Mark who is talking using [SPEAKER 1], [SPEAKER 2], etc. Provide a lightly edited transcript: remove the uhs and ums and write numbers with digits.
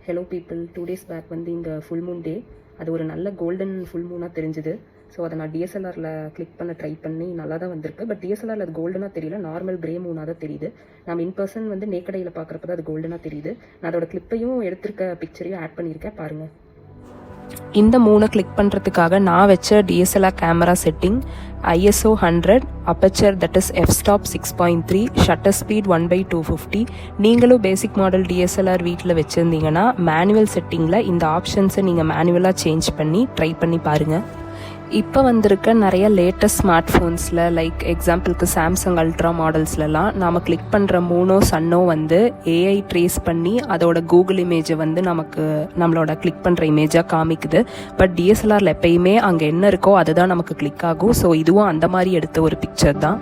[SPEAKER 1] Hello people, 2 days back வந்து இங்கே full moon day. அது ஒரு நல்ல கோல்டன் ஃபுல் மூனாக தெரிஞ்சுது. ஸோ அதை நான் டிஎஸ்எல்ஆரில் கிளிக் பண்ண ட்ரை பண்ணி நல்லா தான் வந்திருக்கு. பட் டிஎஸ்எல்ஆரில் அது கோல்டனாக தெரியல, நார்மல் கிரே மூனாக தான் தெரியுது. நம்ம இன் பர்சன் வந்து நேக்கடையில் பார்க்குறப்ப தான் அது கோல்டனாக தெரியுது. நான் அதோட கிளிப்பையும் எடுத்திருக்க பிக்சரையும் ஆட் பண்ணியிருக்கேன், பாருங்கள்.
[SPEAKER 2] இந்த மூணை கிளிக் பண்ணுறதுக்காக நான் வச்ச DSLR camera setting ISO 100, aperture that is f-stop 6.3, shutter speed 1/250. நீங்களும் பேசிக் மாடல் டிஎஸ்எல்ஆர் வீட்டில் வச்சுருந்தீங்கன்னா மேனுவல் செட்டிங்கில் இந்த ஆப்ஷன்ஸை நீங்கள் மேனுவலாக சேஞ்ச் பண்ணி ட்ரை பண்ணி பாருங்கள். இப்போ வந்திருக்க நிறைய லேட்டஸ்ட் ஸ்மார்ட் ஃபோன்ஸில் லைக் எக்ஸாம்பிளுக்கு சாம்சங் அல்ட்ரா மாடல்ஸ்லலாம் நாம் கிளிக் பண்ணுற மூணோ சன்னோ வந்து ஏஐ ட்ரேஸ் பண்ணி அதோட கூகுள் இமேஜை வந்து நம்மளோட கிளிக் பண்ணுற இமேஜாக காமிக்குது. பட் டிஎஸ்எல்ஆரில் எப்பயுமே அங்கே என்ன இருக்கோ அதுதான் நமக்கு கிளிக் ஆகும். ஸோ இதுவும் அந்த மாதிரி எடுத்த ஒரு பிக்சர் தான்.